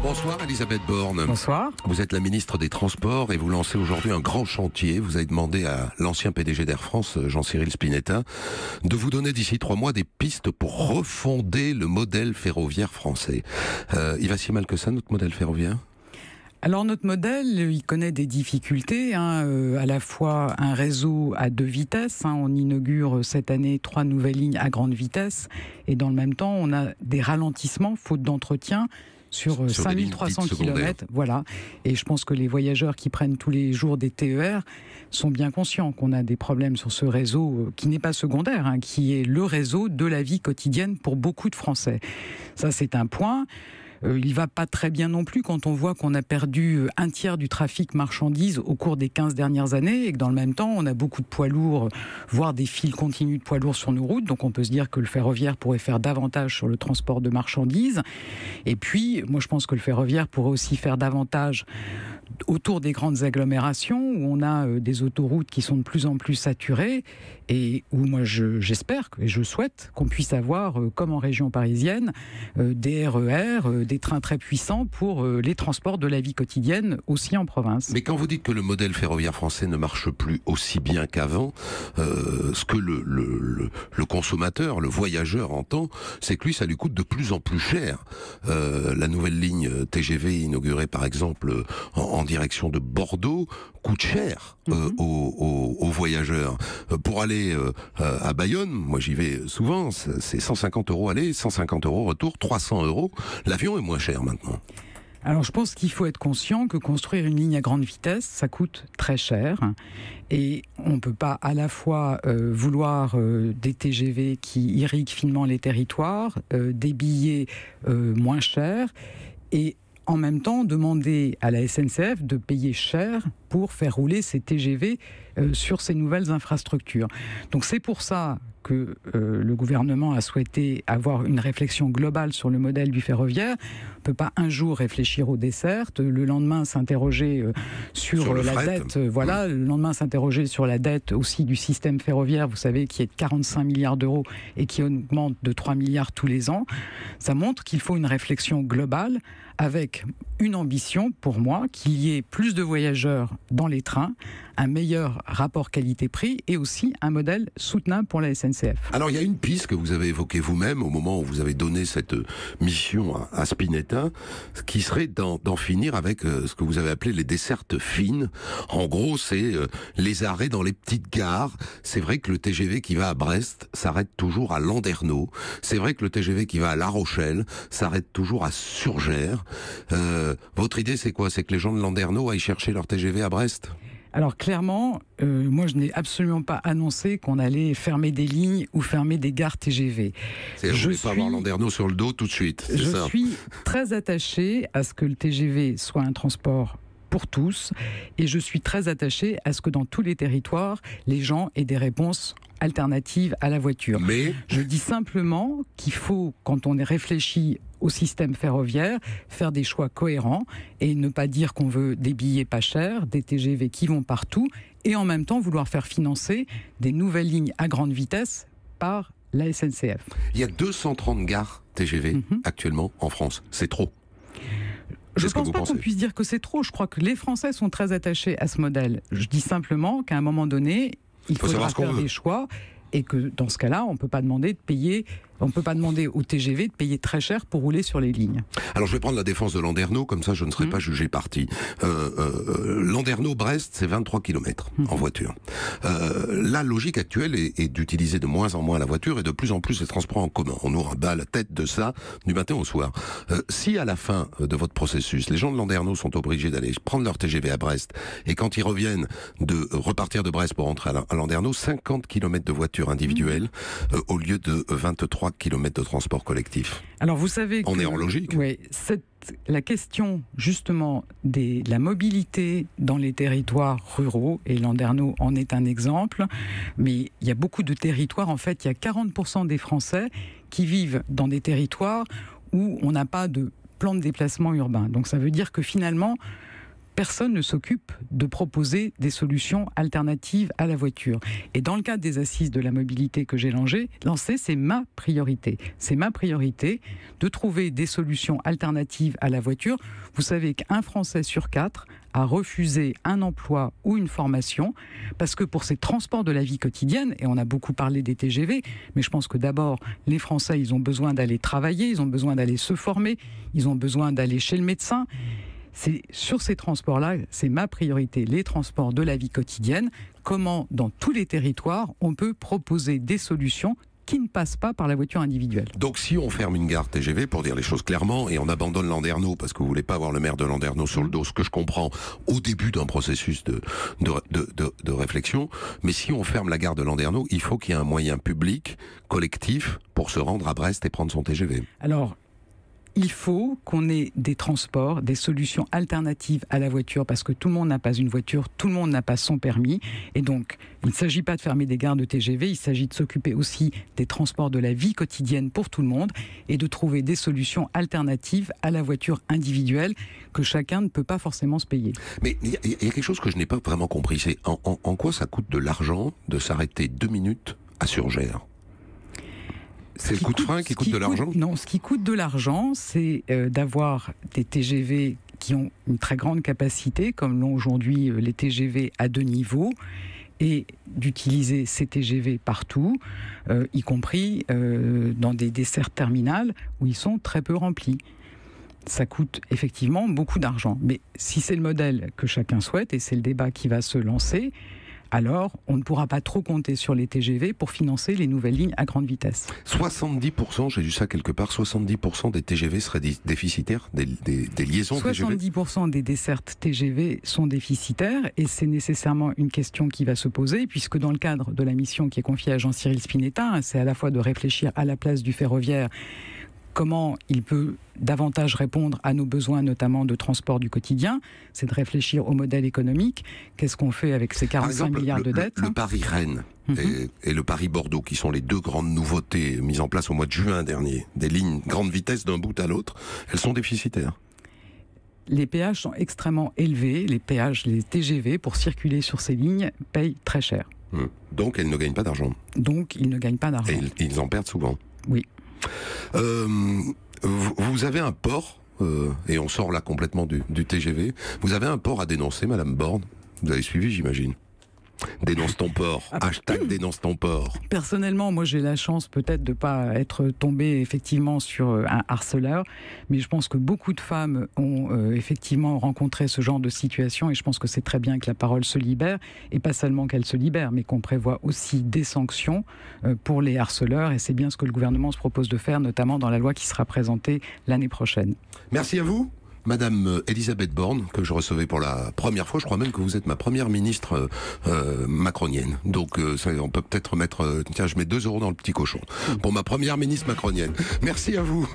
Bonsoir Elisabeth Borne. Bonsoir. Vous êtes la ministre des Transports et vous lancez aujourd'hui un grand chantier. Vous avez demandé à l'ancien PDG d'Air France, Jean-Cyril Spinetta, de vous donner d'ici 3 mois des pistes pour refonder le modèle ferroviaire français. Il va si mal que ça, notre modèle ferroviaire ? Alors notre modèle, il connaît des difficultés, à la fois un réseau à 2 vitesses, on inaugure cette année 3 nouvelles lignes à grande vitesse, et dans le même temps on a des ralentissements, faute d'entretien, sur 5300 km. Voilà. Et je pense que les voyageurs qui prennent tous les jours des TER sont bien conscients qu'on a des problèmes sur ce réseau qui n'est pas secondaire, qui est le réseau de la vie quotidienne pour beaucoup de Français. Ça, c'est un point. Il va pas très bien non plus quand on voit qu'on a perdu un tiers du trafic marchandises au cours des 15 dernières années et que dans le même temps, on a beaucoup de poids lourds, voire des files continues de poids lourds sur nos routes. Donc on peut se dire que le ferroviaire pourrait faire davantage sur le transport de marchandises. Et puis, moi je pense que le ferroviaire pourrait aussi faire davantage autour des grandes agglomérations où on a des autoroutes qui sont de plus en plus saturées et où moi j'espère et je souhaite qu'on puisse avoir, comme en région parisienne, des RER, des trains très puissants pour les transports de la vie quotidienne aussi en province. Mais quand vous dites que le modèle ferroviaire français ne marche plus aussi bien qu'avant, ce que le consommateur, le voyageur entend, c'est que lui, ça lui coûte de plus en plus cher. La nouvelle ligne TGV inaugurée par exemple en direction de Bordeaux coûte cher aux voyageurs. Pour aller à Bayonne, moi j'y vais souvent, c'est 150 € aller, 150 € retour, 300 €. L'avion est moins cher maintenant. Alors je pense qu'il faut être conscient que construire une ligne à grande vitesse, ça coûte très cher. Et on ne peut pas à la fois vouloir des TGV qui irriguent finement les territoires, des billets moins chers, et en même temps demander à la SNCF de payer cher pour faire rouler ces TGV sur ces nouvelles infrastructures. Donc c'est pour ça que le gouvernement a souhaité avoir une réflexion globale sur le modèle du ferroviaire. On ne peut pas un jour réfléchir aux dessertes, le lendemain s'interroger sur la fret. dette. Voilà, le lendemain s'interroger sur la dette aussi du système ferroviaire, vous savez, qui est de 45 milliards d'euros et qui augmente de 3 milliards tous les ans. Ça montre qu'il faut une réflexion globale avec une ambition, pour moi, qu'il y ait plus de voyageurs dans les trains, un meilleur rapport qualité-prix et aussi un modèle soutenable pour la SNCF. Alors il y a une piste que vous avez évoquée vous-même au moment où vous avez donné cette mission à Spinetta, qui serait d'en finir avec ce que vous avez appelé les dessertes fines. En gros, c'est les arrêts dans les petites gares. C'est vrai que le TGV qui va à Brest s'arrête toujours à Landerneau. C'est vrai que le TGV qui va à La Rochelle s'arrête toujours à Surgères. Votre idée, c'est quoi ? C'est que les gens de Landerneau aillent chercher leur TGV à Brest ? Alors clairement, moi je n'ai absolument pas annoncé qu'on allait fermer des lignes ou fermer des gares TGV. Je ne voulais pas avoir Landerneau sur le dos tout de suite, c'est ça ? Je suis très attachée à ce que le TGV soit un transport pour tous et je suis très attachée à ce que dans tous les territoires, les gens aient des réponses alternatives à la voiture. Mais je dis simplement qu'il faut, quand on réfléchit au système ferroviaire, faire des choix cohérents et ne pas dire qu'on veut des billets pas chers, des TGV qui vont partout et en même temps vouloir faire financer des nouvelles lignes à grande vitesse par la SNCF. Il y a 230 gares TGV actuellement en France. C'est trop. Je ne pense pas qu'on puisse dire que c'est trop. Je crois que les Français sont très attachés à ce modèle. Je dis simplement qu'à un moment donné, il faudra faire des choix et que dans ce cas-là, on ne peut pas demander de payer. On ne peut pas demander au TGV de payer très cher pour rouler sur les lignes. Alors je vais prendre la défense de Landerneau, comme ça je ne serai pas jugé parti. Landerneau-Brest, c'est 23 km en voiture. La logique actuelle est d'utiliser de moins en moins la voiture et de plus en plus les transports en commun. On nous rabat la tête de ça du matin au soir. Si à la fin de votre processus, les gens de Landerneau sont obligés d'aller prendre leur TGV à Brest et quand ils reviennent de repartir de Brest pour rentrer à Landerneau, 50 km de voiture individuelle au lieu de 23 km de transport collectif. Alors vous savez on est en logique. Oui, la question justement de la mobilité dans les territoires ruraux, et Landerneau en est un exemple, mais il y a beaucoup de territoires, en fait, il y a 40% des Français qui vivent dans des territoires où on n'a pas de plan de déplacement urbain. Donc ça veut dire que finalement, personne ne s'occupe de proposer des solutions alternatives à la voiture. Et dans le cadre des assises de la mobilité que j'ai lancées, c'est ma priorité. C'est ma priorité de trouver des solutions alternatives à la voiture. Vous savez qu'un Français sur 4 a refusé un emploi ou une formation parce que pour ces transports de la vie quotidienne, et on a beaucoup parlé des TGV, mais je pense que d'abord, les Français, ils ont besoin d'aller travailler, ils ont besoin d'aller se former, ils ont besoin d'aller chez le médecin. C'est sur ces transports-là, c'est ma priorité, les transports de la vie quotidienne. Comment, dans tous les territoires, on peut proposer des solutions qui ne passent pas par la voiture individuelle. Donc si on ferme une gare TGV, pour dire les choses clairement, et on abandonne Landerneau, parce que vous voulez pas avoir le maire de Landerneau sur le dos, ce que je comprends, au début d'un processus de réflexion, mais si on ferme la gare de Landerneau, il faut qu'il y ait un moyen public, collectif, pour se rendre à Brest et prendre son TGV. Alors, il faut qu'on ait des transports, des solutions alternatives à la voiture, parce que tout le monde n'a pas une voiture, tout le monde n'a pas son permis. Et donc, il ne s'agit pas de fermer des gares de TGV, il s'agit de s'occuper aussi des transports de la vie quotidienne pour tout le monde et de trouver des solutions alternatives à la voiture individuelle que chacun ne peut pas forcément se payer. Mais il y a quelque chose que je n'ai pas vraiment compris, c'est en quoi ça coûte de l'argent de s'arrêter 2 minutes à Surgères ? C'est le coup de frein qui coûte de l'argent ? Non, ce qui coûte de l'argent, c'est d'avoir des TGV qui ont une très grande capacité, comme l'ont aujourd'hui les TGV à 2 niveaux, et d'utiliser ces TGV partout, y compris dans des dessertes terminales où ils sont très peu remplis. Ça coûte effectivement beaucoup d'argent. Mais si c'est le modèle que chacun souhaite, et c'est le débat qui va se lancer, alors on ne pourra pas trop compter sur les TGV pour financer les nouvelles lignes à grande vitesse. 70%, j'ai lu ça quelque part, 70% des TGV seraient déficitaires, des liaisons 70% TGV. 70% des dessertes TGV sont déficitaires et c'est nécessairement une question qui va se poser puisque dans le cadre de la mission qui est confiée à Jean-Cyril Spinetta, c'est à la fois de réfléchir à la place du ferroviaire, comment il peut davantage répondre à nos besoins, notamment de transport du quotidien, c'est de réfléchir au modèle économique. Qu'est-ce qu'on fait avec ces 45 milliards de dettes ? Le Paris-Rennes et le Paris-Bordeaux, qui sont les 2 grandes nouveautés mises en place au mois de juin dernier, des lignes grande vitesse d'un bout à l'autre, elles sont déficitaires. Les péages sont extrêmement élevés. Les péages, les TGV, pour circuler sur ces lignes, payent très cher. Donc elles ne gagnent pas d'argent. Donc ils ne gagnent pas d'argent. Et ils en perdent souvent. Oui. Vous avez un port, et on sort là complètement du TGV, vous avez un port à dénoncer, Madame Borne. Vous avez suivi, j'imagine. Dénonce ton port. Hashtag dénonce ton port. Personnellement, moi j'ai la chance peut-être de ne pas être tombée effectivement sur un harceleur, mais je pense que beaucoup de femmes ont effectivement rencontré ce genre de situation et je pense que c'est très bien que la parole se libère et pas seulement qu'elle se libère, mais qu'on prévoit aussi des sanctions pour les harceleurs et c'est bien ce que le gouvernement se propose de faire, notamment dans la loi qui sera présentée l'année prochaine. Merci à vous. Madame Elisabeth Borne, que je recevais pour la première fois, je crois même que vous êtes ma première ministre macronienne. Donc on peut peut-être mettre, tiens, je mets 2 € dans le petit cochon, pour ma première ministre macronienne. Merci à vous.